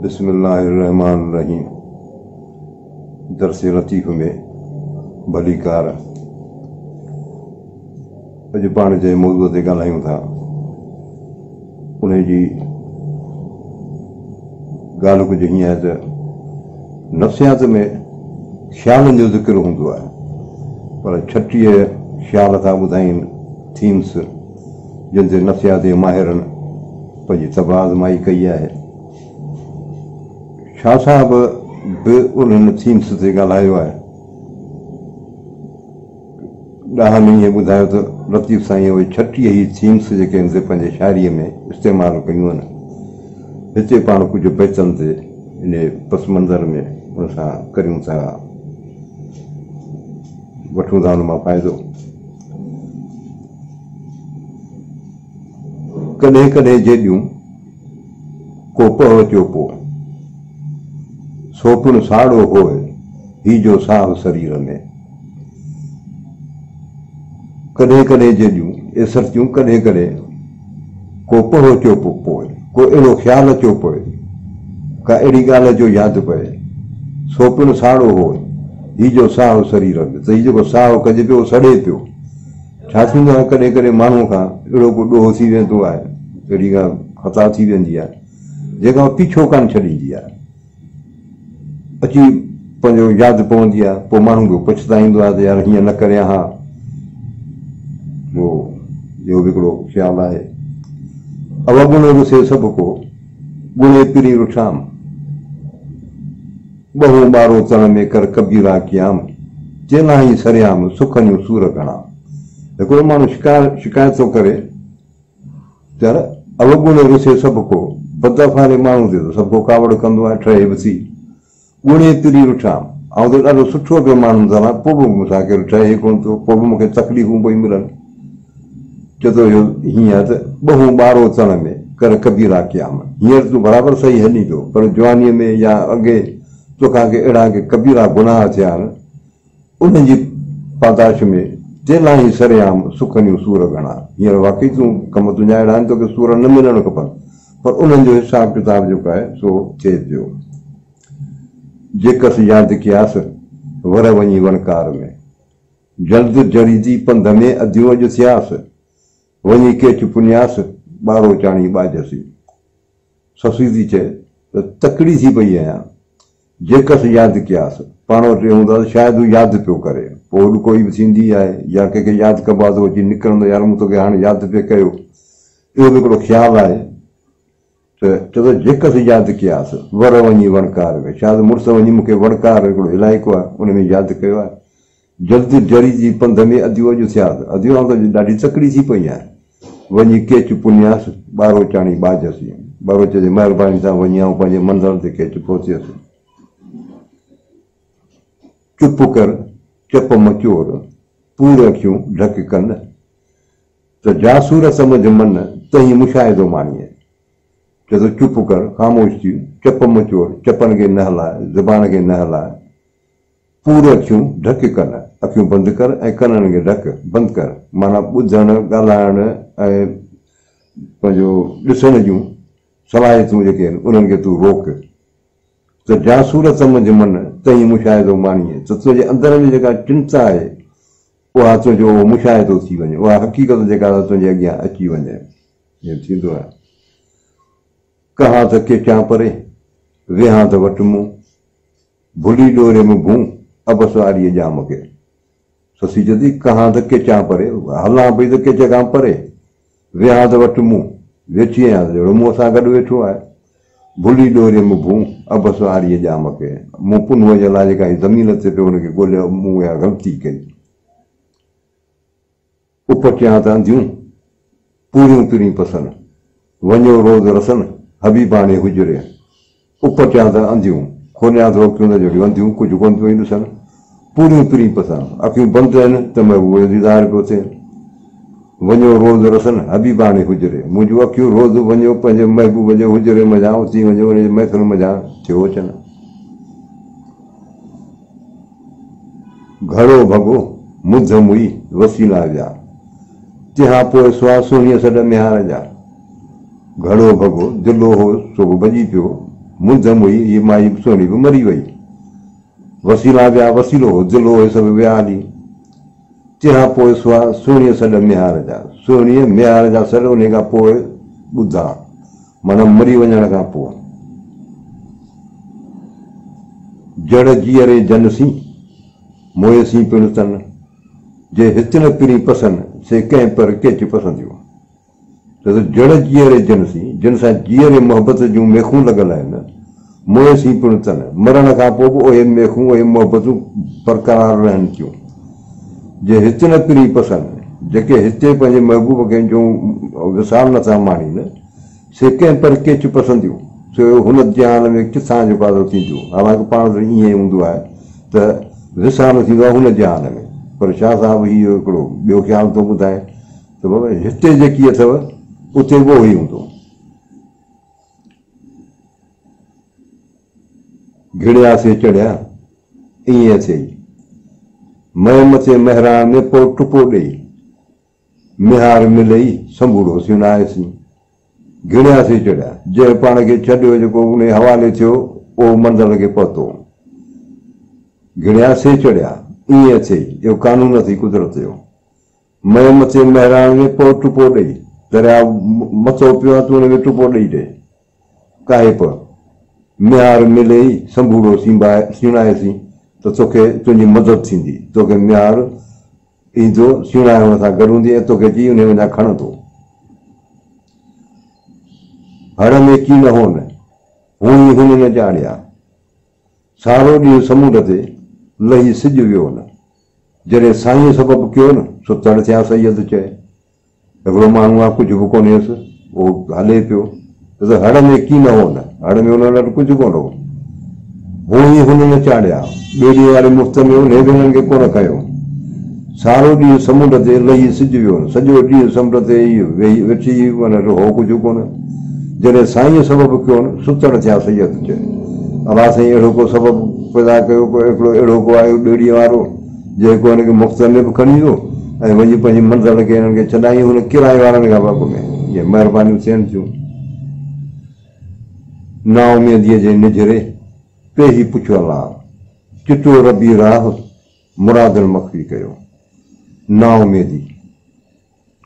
बिस्मिल्लाहिर्रहमानिर्रहीम। दरस लतीफ़ में भली कार। अॼु पाण जे मौज़ूअ ते ॻाल्हायूं था, उन जी ॻाल्हि कुझु हीअं आहे त नफ़्सियात में ख़्यालनि जो ज़िक्र हूंदो आहे, पर 36 ख़्याल था ॿुधाइनि थीम्स, जिन ते नफ़्सियात जे माहिरनि पंहिंजी तबाह आज़माई कई आहे। शाह साहब बि उन्हनि थीम्स ते ॻाल्हायो आहे। ॾाह में ईअं ॿुधायो त लतीफ़ साईं उहे 36 ई थीम्स जेके आहिनि से पंहिंजे शाइरीअ में इस्तेमालु कयूं आहिनि। हिते पाण कुझु बैतनि ते इन पस मंज़र में उन सां करियूं था, वठूं था उन मां फ़ाइदो। कॾहिं कॾहिं जेॾियूं को पव चोपो सोपिण साड़ो होए ही जो साह शरीर में। कॾहिं कॾहिं जेॾियूं एसरतियूं, कॾहिं कॾहिं को पव चोपो पोइ, को अहिड़ो ख़्यालु अचो पए, का अहिड़ी ॻाल्हि जो यादि पए, सोपिण साड़ो होए ही जो साह शरीर में, त हीउ जेको साहु कजे पियो सड़े पियो। छा थींदो आहे, कॾहिं कॾहिं माण्हू खां अहिड़ो को ॾोह थी वेंदो आहे, अहिड़ी का ख़ता थी वेंदी आहे जेका पीछो कान छॾींदी आहे, अची पंहिंजो यादि पवंदी आहे। पोइ माण्हू खे पछताईंदो आहे त यार हीअं न करियां हा। उहो इहो बि हिकिड़ो ख़्यालु आहे। अवगुण रुसे सभु को गुणे पिरी रुठाम, ॿहू ॿारो तण में कर कबीरा क़याम, चेला ई सरियाम सुखनियूं सूर घणा। हिकिड़ो माण्हू शिकायत थो करे यार अवगुण रुसे सभु को, बदफ़ारे माण्हू ते सभु को कावड़ कंदो आहे, ठहे बि थी। गुणे पिरी रुठाम, ऐं त ॾाढो सुठो पियो माण्हू सां, पोइ बि मूंसां केरु ठहे कोन थो, पोइ बि मूंखे तकलीफ़ूं पई मिलनि। चए थो इहो हीअं आहे त ॿहू ॿारो तण में कर कबीरा क़याम, हींअर तूं बराबरि सही हली थो, पर जवानीअ में या अॻे तोखां के अहिड़ा के कबीरा गुनाह थिया आहिनि, उन्हनि जी पादाश में चेला ई सरियाम सुखनियूं सूर घणा। हींअर वाक़ई तूं कम तुंहिंजा अहिड़ा आहिनि, तोखे सूर न मिलणु खपनि, पर उन्हनि जो हिसाब किताब जेको आहे सो थिए पियो। जेकसि यादि कयासि वर वञी वणकार में, जल्द जरीदी पंध में अधियूं अॼु थियासि, वञी केच पुनियासि ॿारो चाणी ॿाजसी। ससुई थी चए त तकड़ी थी पई आहियां, जेकसि यादि कयासि, पाण वटि हूंदो आहे शायदि हू यादि पियो करे, पोइ कोई बि थींदी आहे या कंहिंखे यादि कबो आहे त अची निकिरंदो, यार मूं तोखे हाणे यादि पियो कयो। इहो बि हिकिड़ो ख़्यालु आहे त चए थो जेकसि यादि कयासि वर वञी वणकार में, शायदि मुड़ुसु वञी मूंखे वणकार हिकिड़ो इलाइक़ो आहे उन में यादि कयो आहे। जल्दी जरी जी पंध में अधियूं अॼु थियासि, अधियूं त ॾाढी तकड़ी थी पई आहे। वञी केच पुनियासि ॿारो चाणी ॿाजसी, ॿारो चइजे महिरबानी सां वञी ऐं पंहिंजे मंज़िल ते केच पहुचियसि। चुप कर चप मचोर पूर अखियूं ढक कनि, त जासूर समझ मन तई मुशाहिदो माणीअ। चए थो चुप कर, ख़ामोश थी, चप मचोर, चपनि खे न हलाए, ज़बान खे न हलाए, पूर अखियूं ढक कनि, अखियूं बंदि कर ऐं कननि खे ढक बंदि कर, माना ॿुधणु ॻाल्हाइणु ऐं पंहिंजो ॾिसण जूं सलाहियतूं जेके आहिनि उन्हनि खे तूं रोक। त जासूर समझ मन तई मुशाहिदो माणीअ, त तुंहिंजे अंदर में जेका चिंता आहे उहा तुंहिंजो मुशाहिदो थी वञे, उहा हक़ीक़त जेका तुंहिंजे अॻियां अची वञे। ईअं थींदो आहे। कहां त केचां परे वेहां त वटि मूं, भुली डोरे में भूं अबस वारीअ ॼाम खे। ससी चए थी कहां त केचां परे, हलां पई त केच खां परे, वेहां त वटि मूं, वेठी आहियां त जहिड़ो मूं सां गॾु वेठो आहे। भुली डोरे में भूं अबस वारीअ ॼाम खे, मूं पुनूअ जे लाइ जेका ज़मीन ते पियो हुनखे ॻोल्हियो, मूं इहा ग़लती कई। उपटियां त अंधियूं पूरियूं पिरी पसंदि, वञो रोज़ रसन हबीबाणे हुजरे। उपटियां त अंधियूं, खोलियां त अखियूं त जहिड़ियूं अंधियूं, कुझु कोन पियो ॾिसनि, पूरियूं पिरी पसंदि, अखियूं बंदि आहिनि त महबूब दीदार पियो थिए। वञो रोज़ रसन हबीबाणे हुजरे, मुंहिंजूं अखियूं रोज़ वञो पंहिंजे महबूब जे हुजरे मञा, उथी वञो हुनजे महफ़िल मञा थियो अचनि। घड़ो भॻो मुध मुई वसीला विया, तंहिंखां पोइ सुहा सुहिणीअ सॾ मिहार जा। घड़ो भॻो दिलो हो सो भॼी पियो, मुंदम हुई ये माई सोनी भी मरी वई वसीला विया वसीलो दिलो हे सभु विया हली तिहां पोइ सोणीअ सॾ मेहार जा सॾ उन खां पोइ ॿुधा माना मरी वञण खां पोइ जड़ जीअरे जनसी मोयसी पिणु तन जे हिते न पिरी पसंद से कंहिं पर केच पसंदियूं त जड़ जीअरे जनसी जिन सां जीअरे मोहबत जूं मेखूं लॻल आहिनि मोयसी पिणु तन मरण खां पोइ बि उहे मेखूं उहे मोहबतूं बरक़रार रहनि थियूं जे हिते न पिरी पसंद जेके हिते पंहिंजे महबूब खे जो विसाल नथा माणीनि से कंहिं पर केच पसंदियूं सो हुन जहान में किथां जेको आहे थींदियूं हालांकि पाण त ईअं हूंदो आहे त विसाल थींदो आहे हुन जहान में पर शाह साहिबु इहो हिकिड़ो ॿियो ख़्यालु थो ॿुधाए त बाबा हिते जेकी अथव उते उहो ई हूंदो घिड़िया से चढ़िया ईअं थिए मए मथे महिरान में पोइ टुपो ॾेई मिहार मिलई संबूड़ो सुञाएसीं घिड़िया से चढ़िया जंहिं पाण खे छॾियो जेको उन हवाले थियो उहो मंज़िल खे पहुतो घिड़िया से चढ़िया ईअं थिए इहो कानून अथई कुदरत जो मए मथे महिरान में पोइ टुपो ॾेई दरिया मथो पियो आहे त हुन में टुपो ॾेई ॾे काहे पर मिहार मिले ई संबूड़ो सुञाएसीं त तोखे तुंहिंजी मदद थींदी तोखे मिहार ईंदो सुञाइण सां गॾु हूंदी ऐं तोखे जी उन वञा खणंदो हड़ में की न हो न हू ई हुन न ॼाणिया सारो ॾींहुं समुंड ते लही सिॼ वियो न जॾहिं साईं सबबु कयो न सो तड़ थिया सैयद चए हिकिड़ो माण्हू आहे कुझु बि कोन्हेसि उहो हले पियो त हड़ में की न हो न हड़ में हुन वटि कुझु कोन हो हू ई हुन न चाढ़िया ॿेड़ी वारे मुफ़्त में उन हिननि खे कोन कयो सारो ॾींहुं समुंड ते लही सिॼ वियो न सॼो ॾींहुं समुंड ते वेही वेठी हो कुझु कोन जॾहिं साईं सबबु कयो न सुतड़ थिया सैयद चए अलाह साईं अहिड़ो को सबबु पैदा कयो हिकिड़ो अहिड़ो को आयो ॿेड़ीअ वारो जेको हिनखे मुफ़्त में बि खणी वियो ऐं वञी पंहिंजी मंज़िल खे हिननि खे छॾाई हुन किराए वारनि खां वक़्त में इहे महिरबानियूं थियनि थियूं ना उमेदीअ जे निजरे पे ई पुछो अलाह चिटो रबी राह मुरादनि मख़फ़ी कयो ना उमेदी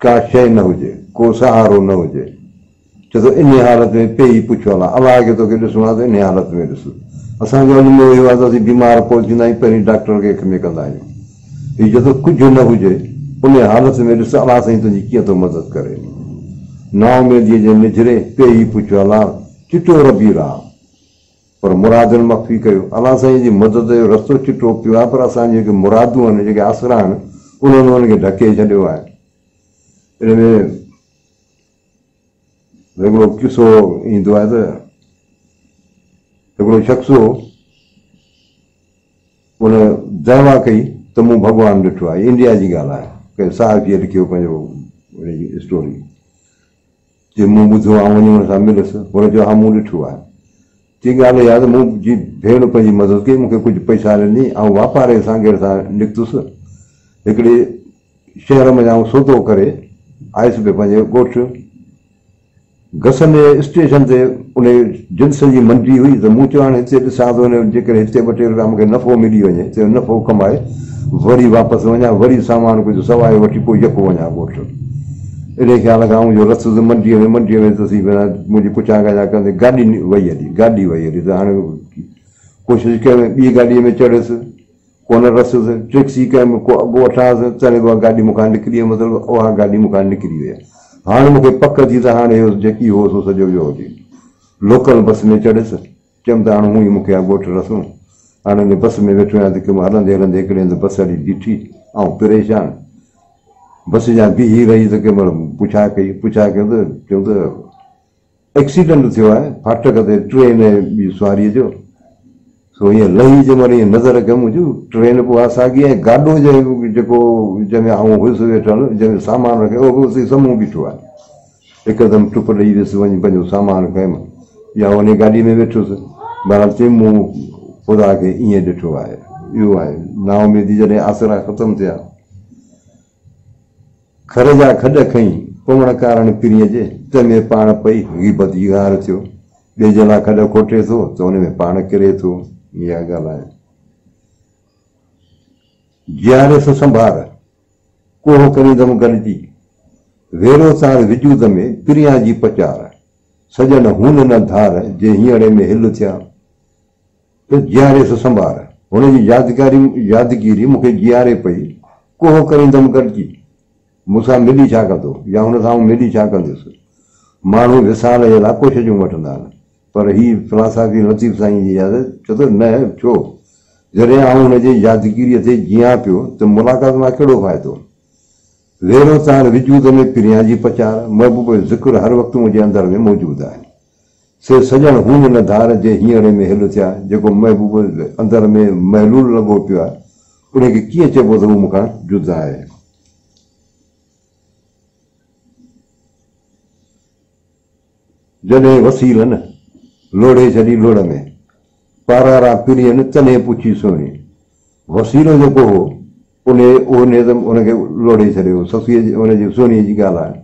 का शइ न हुजे को सहारो न हुजे चए थो इन हालत में पे ई पुछो अलाह खे तोखे ॾिसणो आहे त इन हालत में ॾिस असांजो अॼु में इहो आहे त असीं बीमार पहुचंदा आहियूं पहिरीं डॉक्टर खे खिमे कंदा आहियूं हीउ चए थो कुझु न हुजे उन हालत में ॾिस अलाह साईं तुंहिंजी कीअं थो मदद करे ना उमेदीअ जे निजरे पे ई पुछो अलाह चिटो रबी राह पर मुरादनि मख़फ़ी कयो अलाह साईं जी मदद जो रस्तो चिटो पियो आहे पर असांजी जेके मुरादूं आहिनि जेके आसरा आहिनि उन्हनि हुनखे ढके छॾियो आहे इन में हिकिड़ो किसो ईंदो आहे त हिकिड़ो शख़्स हो उन दावा कई त मूं भॻवानु ॾिठो आहे इंडिया जी ॻाल्हि आहे कंहिं साहिबीअ लिखियो पंहिंजो हुनजी स्टोरी जे मूं ॿुधो आहे वञी हुन सां मिलुसि हुन चयो हा मूं ॾिठो आहे ती ॻाल्हि इहा त मुंहिंजी भेण पंहिंजी मदद कई मूंखे कुझु पैसा ॾिनी ऐं वापारे सां गेड़ सां निकितुसि हिकिड़े शहर में आउं सौदो करे आयुसि पियो पंहिंजे ॻोठु घसंदे स्टेशन ते उन जिन्स जी मंडी हुई त मूं चयो हाणे हिते ॾिसां थो हिन जेकॾहिं हिते ॿ टे रुपया मूंखे नफ़ो मिली वञे त नफ़ो कमाए वरी वापसि वञा वरी सामान कुझु सवाइ वठी पोइ यको वञा ॻोठु इन ख़्याल खां जो रस्तु मंडीअ में त थी पिया मुंहिंजी पुछा कया कंदे गाॾी वई हली त हाणे कोशिशि कयमि ॿी गाॾीअ में चढ़ियसि कोन रसियसि टैक्सी कयमि को अॻु वठांसि चले उहा गाॾी मूंखां निकिरी मतिलबु उहा गाॾी मूंखां निकिरी वई हाणे मूंखे पक थी त हाणे इहो जेकी हो सो सॼो वियो हुजे लोकल बस में चढ़ियसि चयमि त हाणे हूअं ई मूंखे ॻोठु रसूं हाणे हिन बस में वेठो आहियां त की हलंदे हलंदे हिकिड़े हंधि बस हली ॾिठी ऐं परेशान बस जा बीही रही त कंहिं महिल पुछा कई त चयूं त एक्सीडेंट थियो आहे फाटक ते ट्रेन ॿी सवारीअ जो सो ईअं लही जंहिंमहिल ईअं नज़र कयमि ट्रेन पोइ आहे साॻी ऐं गाॾो जेको जंहिंमें आउं हुयुसि वेठल जंहिंमें सामान रखे उहो बि उते साम्हूं बीठो आहे हिकदमि टुप ॾेई वियुसि वञी पंहिंजो सामान कयमि या उन गाॾी में वेठुसि बहरहाल चई मूं ख़ुदा खे ईअं ॾिठो आहे इहो आहे नाउमेदी जॾहिं आसरा ख़तमु थिया घर जा खॾ खईं पवण कारण पिरीअ जे तंहिंमें पाण पई ग़ीबत जी गार थियो ॿिए जे लाइ खॾ खोटे थो त हुन में पाण किरे थो। इहा ॻाल्हि आहे। जीआरेस संभार कोह करींदमि गॾिजी, वेरो सार विजूद में प्रिया जी पचार, सजन हून न धार जे हींअरे में हिल थिया। त जीआरेस संभार हुनजी यादगिरी मूंखे जीआरे पई, कोह करींदमि गॾिजी, मूंसां मिली छा कंदो या हुन सां मिली छा कंदुसि। माण्हू विसार जे लाइ कोशिशूं वठंदा आहिनि, पर ही फिलासफ़ी लतीफ़ साईं जी आहे। चओ त न छो, जॾहिं आउं हुनजे यादगिरीअ ते जीआं पियो त मुलाक़ात मां कहिड़ो फ़ाइदो। वेरो तार विजूद में प्रिया जी पचार, महबूब जो ज़िक्र हर वक़्तु मुंहिंजे अंदर में मौजूदु आहे। से सजण हून न धार जे हींअरे में हिल थिया, जेको महबूब अंदर में महलूल लॻो पियो आहे, उनखे कीअं चइबो त हू मूंखां जुदा आहे। जॾहिं वसीलनि लोढ़े छॾी लोड़ में, पारारा पिरियनि तने पुछी सोनी। वसीलो जेको हो उनखे लोढ़े छॾियो, ससीअ जी उनजी सोनीअ जी ॻाल्हि आहे।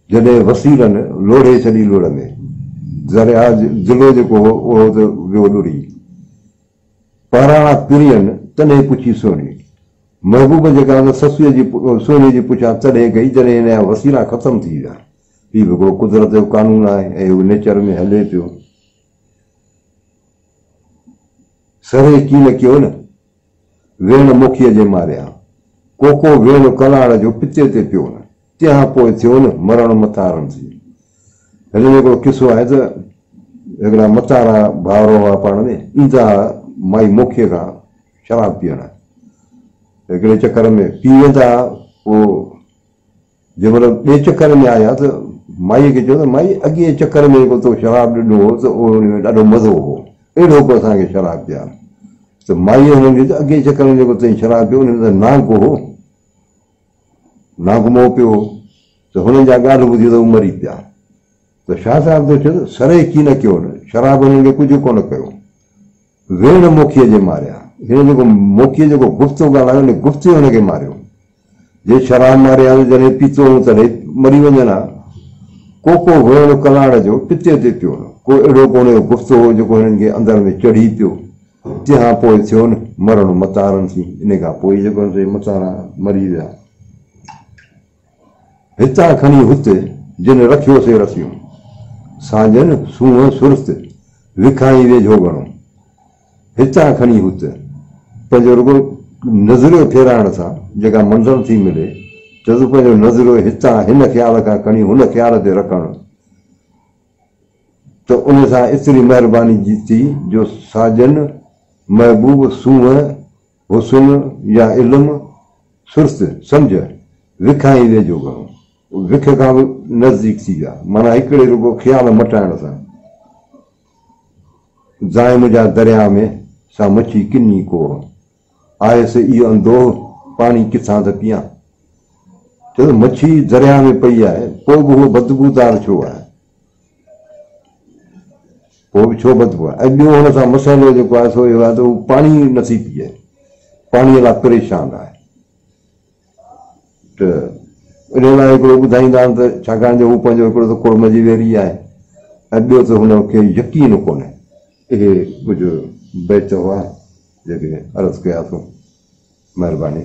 जॾहिं वसीलनि लोढ़े छॾी लोड़ में, ज़रिया ज़िलो जेको हो उहो त वियो लुड़ी। पारारा पिरियनि तने पुछी सोनी, महबूब जेका ससीअ जी सोनीअ जी पुछा तॾहिं कई जॾहिं हिन जा वसीला ख़तमु थी विया। ही बि हिकिड़ो कुदरत जो कानून आहे ऐं उहो नेचर में हले पियो। सरे कीन कयो न वेण मुखीअ जे मारिया, कोको वेण कलाड़ जो पिते ते पियो न, तंहिंखां पोइ थियो न मरण मतारनि थी। हिन जो हिकिड़ो किसो आहे त हिकिड़ा मतारा भाउर हुआ पाण में, ईंदा माई मुखीअ खां शराब पीअण, हिकिड़े चकर में पी वेंदा। पोइ जंहिं महिल ॿिए चकर में आया त माईअ खे चयो त माई अॻे चकर में जेको तो शराब ॾिनो हो त उहो में ॾाढो मज़ो हो, अहिड़ो को असांखे शराब पीआर। त माईअ हुननि खे त अॻे चकर में जेको तई शराब पियो हुन में त नागो हो, नागमो पियो हो, त हुननि जा ॻाल्हि ॿुधी त मरी पिया। त छा साहिब थो चए त सरे की न कयो न, शराब हुननि खे कुझु कोन कयो। वेण मोखीअ जे मारिया, हिन जेको मोखीअ जेको गुफ़्तो ॻाल्हायो हुन गुफ़्ते हुनखे मारियो। जे शराब मारिया जॾहिं पीतो हो तॾहिं मरी वञनि हा। कोको वेण कलाड़ जो पिते ते पियो न, को अहिड़ो कोन्हे गुफ़्तो हो जेको हिननि खे अंदर में चढ़ी पियो। तंहिंखां पोइ थियो न मरण मतारनि थी, इन खां पोइ जेको मतारा मरी विया। हितां खणी हुते जिन रखियोसीं रसियूं, साजन सूंहं सुर्त विखाई वेझो घणो। हितां खणी हुते पंहिंजो रुगो नज़रियो फेराइण सां जेका मंज़र थी मिले, जॾहिं पंहिंजो नज़रियो हितां हिन ख़्याल खां खणी हुन ख़्याल ते रखणु, त उन सां एतिरी महिरबानी जी थी जो साजन महबूब सूंहं हुस्न या इल्मु सुर्त सम्झ विखाई वेझो घणो, विख खां बि नज़दीक थी विया। माना हिकिड़े रुगो ख़्याल मटाइण सां ज़ाइम जा दरिया में सा मच्छी किनी कोह, आयसि इहो अंदोह पाणी किथां त पियां। चयो मच्छी दरिया में पई आहे, पोइ बि उहो बदबूदार छो आहे, पोइ बि छो बदबू आहे। ऐं ॿियो हुन सां मसइलो जेको आहे सो इहो आहे त उहो पाणी नथी पीए, पाणीअ लाइ परेशान आहे। त इन लाइ हिकिड़ो ॿुधाईंदा आहिनि त छाकाणि जो हू पंहिंजो हिकिड़ो त कुर्म जी वेरी आहे, ऐं ॿियो त हुनखे यकीन कोन्हे। इहे कुझु बैत हुआ जेके अर्ज़ु कया थो। महिरबानी।